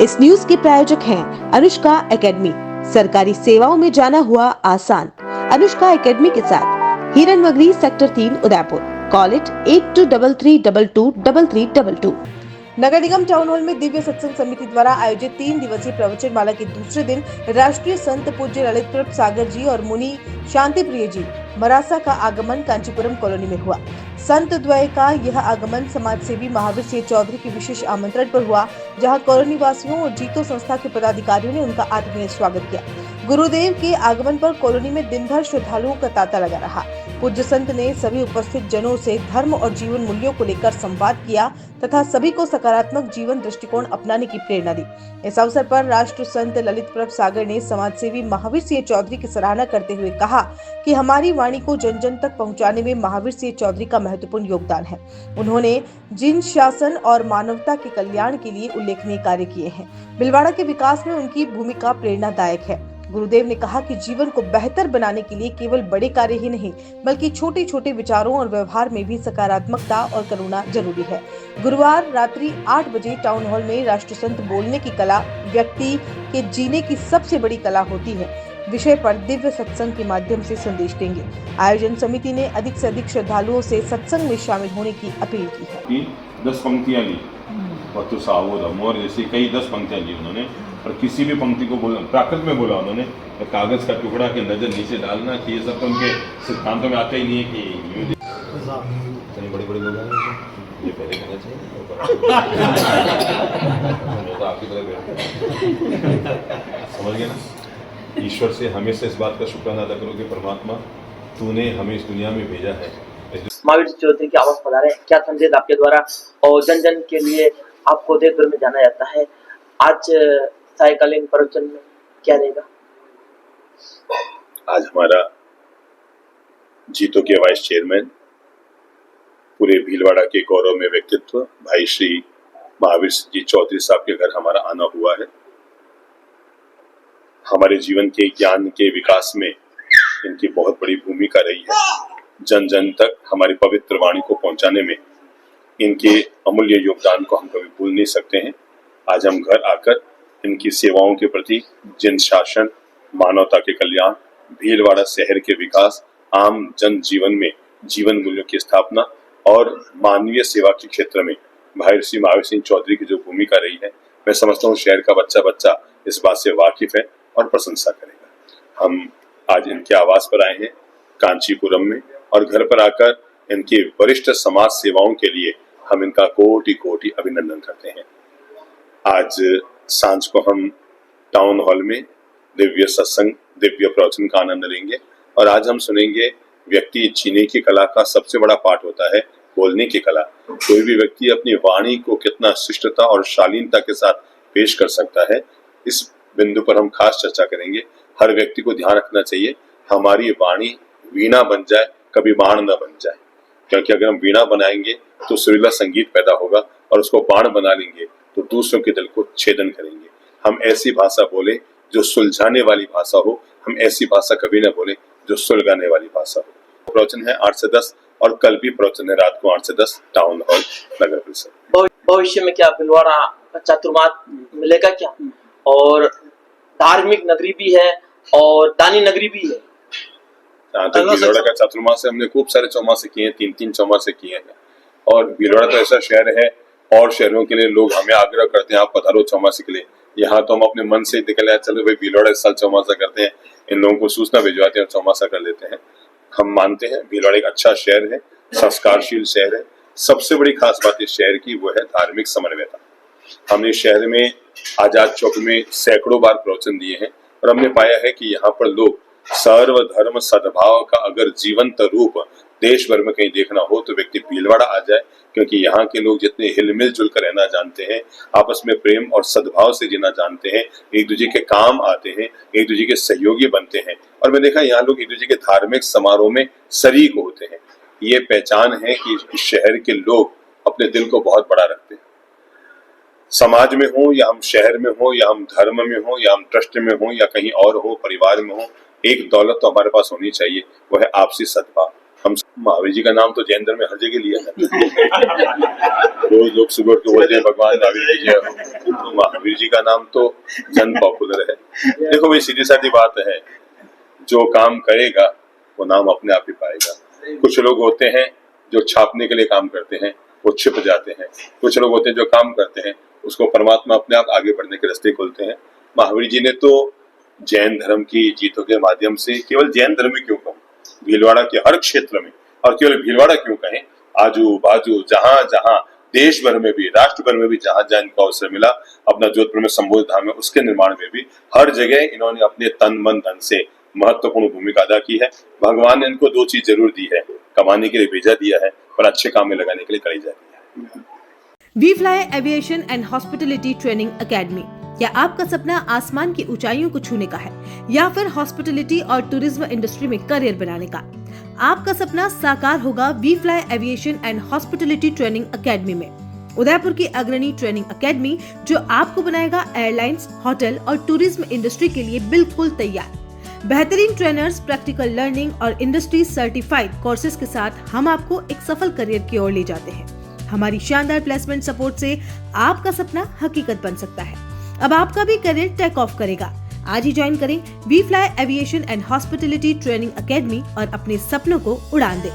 इस न्यूज के प्रायोजक हैं अनुष्का एकेडमी, सरकारी सेवाओं में जाना हुआ आसान। अनुष्का एकेडमी के साथ हिरन मगरी sector 3 Udaipur. Call it 8233222322। Nagar Nigam town hall में दिव्य सत्संग समिति द्वारा आयोजित 3 दिवसीय प्रवचन माला के दूसरे दिन राष्ट्रीय संत पूज्य ललित प्रभ सागर जी और मुनि शांति प्रिय जी मरासा का आगमन कांचीपुरम कॉलोनी में हुआ। संत द्वय का यह आगमन समाज सेवी महावीर सिंह चौधरी के विशेष आमंत्रण पर हुआ, जहां कॉलोनी वासियों और जीतो संस्था के पदाधिकारियों ने उनका आत्मीय स्वागत किया। गुरुदेव के आगमन पर कॉलोनी में दिन भर श्रद्धालुओं का तांता लगा रहा। पूज्य संत ने सभी उपस्थित जनों से धर्म और जीवन मूल्यों को लेकर संवाद किया तथा सभी को सकारात्मक जीवन दृष्टिकोण अपनाने की प्रेरणा दी। इस अवसर पर राष्ट्र संत ललित प्रभ सागर ने समाजसेवी महावीर सिंह चौधरी की सराहना करते हुए कहा कि हमारी वाणी को जन जन तक पहुंचाने में महावीर सिंह चौधरी का महत्वपूर्ण योगदान है। उन्होंने जिन शासन और मानवता के कल्याण के लिए उल्लेखनीय कार्य किए हैं, भिलवाड़ा के विकास में उनकी भूमिका प्रेरणादायक है। गुरुदेव ने कहा कि जीवन को बेहतर बनाने के लिए केवल बड़े कार्य ही नहीं, बल्कि छोटे छोटे विचारों और व्यवहार में भी सकारात्मकता और करुणा जरूरी है। गुरुवार रात्रि 8 बजे टाउन हॉल में राष्ट्रसंत बोलने की कला व्यक्ति के जीने की सबसे बड़ी कला होती है विषय पर दिव्य सत्संग के माध्यम से संदेश देंगे। आयोजन समिति ने अधिक से अधिक श्रद्धालुओं से सत्संग में शामिल होने की अपील की है। 10 पंक्तियां ली और सावध मोर जैसी कई 10 पंक्तियां ली उन्होंने, और किसी भी पंक्ति को बोला प्राकृत में बोला उन्होंने, कागज का टुकड़ा के नजर नीचे डालना कि ये सब तो उनके सिद्धांतों में आता ही नहीं है कि इतनी बड़ी बड़ी लोग ये पहले कहना चाहिए तो आपकी तरह समझ गए ना। ईश्वर से हमेशा इस बात का शुक्राना अदा करो कि परमात्मा तूने हमें इस दुनिया में भेजा है। महावीर चौधरी की आवाज पधारे, क्या संदेश आपके द्वारा और जन जन के लिए आपको देश भर में जाना जाता है, आज सायकालीन प्रवचन में क्या रहेगा? आज हमारा जीतो के वाइस चेयरमैन, पूरे भीलवाड़ा के गौरव में व्यक्तित्व भाई श्री महावीर सिंह जी चौधरी साहब के घर हमारा आना हुआ है। हमारे जीवन के ज्ञान के विकास में इनकी बहुत बड़ी भूमिका रही है। जन जन तक हमारी पवित्र वाणी को पहुंचाने में इनके अमूल्य योगदान को हम कभी भूल नहीं सकते हैं। आज हम घर आकर इनकी सेवाओं के प्रति जन शासन, मानवता के कल्याण, भीलवाड़ा शहर के विकास, आम जन जीवन में जीवन मूल्यों की स्थापना और मानवीय सेवा के क्षेत्र में भाई श्री महावीर सिंह चौधरी की जो भूमिका रही है, मैं समझता हूँ शहर का बच्चा बच्चा इस बात से वाकिफ है और प्रशंसा करेगा। हम आज इनके आवास पर आए हैं कांचीपुरम में, और घर पर आकर इनके वरिष्ठ समाज सेवाओं के लिए हम इनका कोटि कोटि अभिनंदन करते हैं। आज सांझ को हम टाउन हॉल में दिव्य सत्संग, दिव्य प्रवचन का आनंद लेंगे, और आज हम सुनेंगे व्यक्ति जीने की कला का सबसे बड़ा पाठ होता है बोलने की कला। कोई भी व्यक्ति अपनी वाणी को कितना शिष्टता और शालीनता के साथ पेश कर सकता है, इस बिंदु पर हम खास चर्चा करेंगे। हर व्यक्ति को ध्यान रखना चाहिए हमारी वाणी वीणा बन जाए, कभी बाण न बन जाए, क्योंकि अगर हम वीणा बनाएंगे तो सुरीला संगीत पैदा होगा, और उसको बाण बना लेंगे तो दूसरों के दिल को छेदन करेंगे। हम ऐसी भाषा बोले जो सुलझाने वाली भाषा हो, हम ऐसी भाषा कभी न बोले जो सुलगाने वाली भाषा हो। प्रवचन है 8 से 10, और कल भी प्रवचन है रात को 8 से 10 टाउन हॉल नगर परिषद। भविष्य में क्या भिलवाड़ा चातुर्मास मिलेगा क्या? और धार्मिक नगरी भी है और दानी नगरी भी है। भीलवाड़ा का चातुर्मास से हमने खूब सारे चौमासे किए हैं, 3-3 चौमासे किए हैं, और भीलवाड़ा तो ऐसा शहर है, और शहरों के लिए लोग हमें आग्रह करते हैं आप पधारो चौमासे के लिए। यहाँ तो हम अपने मन से निकल आए, चलो भाई भीलवाड़ा इस साल चौमासा करते हैं, इन लोगों को सूचना भिजवाते हैं और चौमासा कर लेते हैं। हम मानते हैं भीलवाड़ा एक अच्छा शहर है, संस्कारशील शहर है। सबसे बड़ी खास बात इस शहर की वो है धार्मिक समन्वयता। हमने शहर में आजाद चौक में सैकड़ों बार प्रवचन दिए हैं, और हमने पाया है कि यहाँ पर लोग सर्वधर्म सद्भाव का अगर जीवंत रूप देश भर में कहीं देखना हो तो व्यक्ति भीलवाड़ा आ जाए, क्योंकि यहाँ के लोग जितने हिलमिल जुल कर रहना जानते हैं, आपस में प्रेम और सद्भाव से जीना जानते हैं, एक दूसरे के काम आते हैं, एक दूसरे के सहयोगी बनते हैं। और मैं देखा यहाँ लोग एक दूसरे के धार्मिक समारोह में शरीक होते हैं। ये पहचान है कि इस शहर के लोग अपने दिल को बहुत बड़ा रखते हैं। समाज में हो या हम शहर में हो या हम धर्म में हो या हम ट्रस्ट में हो या कहीं और हो, परिवार में हो, एक दौलत तो हमारे पास होनी चाहिए, वो है आपसी सद्भाव। हम महावीर जी का नाम तो जैन धर्म में हर जगह लिया जाता है। रोज लोग सुबह उठ के बोलते हैं भगवान महावीर जी जय हो। तो महावीर जी का नाम तो जन पॉपुलर है। देखो भाई, सीधी सादी बात है, जो काम करेगा वो नाम अपने आप ही पाएगा। कुछ लोग होते हैं जो छापने के लिए काम करते हैं, वो छिप जाते हैं। कुछ लोग होते हैं जो काम करते हैं, उसको परमात्मा अपने आप आगे बढ़ने के रास्ते खोलते हैं। महावीर जी ने तो जैन धर्म की जीतों के माध्यम से, केवल जैन धर्म ही क्यों कहूं, भीलवाड़ा के हर क्षेत्र में, और केवल भीलवाड़ा क्यों कहें, आजू बाजू जहां जहां देश भर में भी, राष्ट्र भर में भी जहां जहां इनको अवसर मिला, अपना जोधपुर में संबोध धाम है उसके निर्माण में भी हर जगह इन्होंने अपने तन मन धन से महत्वपूर्ण भूमिका अदा की है। भगवान ने इनको दो चीज जरूर दी है, कमाने के लिए भेजा दिया है और अच्छे काम में लगाने के लिए कलेजा दिया है। We Fly Aviation and Hospitality Training Academy. क्या आपका सपना आसमान की ऊंचाइयों को छूने का है या फिर हॉस्पिटलिटी और टूरिज्म इंडस्ट्री में करियर बनाने का? आपका सपना साकार होगा We Fly Aviation and Hospitality Training Academy में। उदयपुर की अग्रणी ट्रेनिंग एकेडमी जो आपको बनाएगा एयरलाइंस, होटल और टूरिज्म इंडस्ट्री के लिए बिल्कुल तैयार। बेहतरीन ट्रेनर्स, प्रैक्टिकल लर्निंग और इंडस्ट्री सर्टिफाइड कोर्सेज के साथ हम आपको एक सफल करियर की ओर ले जाते हैं। हमारी शानदार प्लेसमेंट सपोर्ट से आपका सपना हकीकत बन सकता है। अब आपका भी करियर टेक ऑफ करेगा। आज ही ज्वाइन करें We Fly Aviation and Hospitality Training Academy और अपने सपनों को उड़ान दें।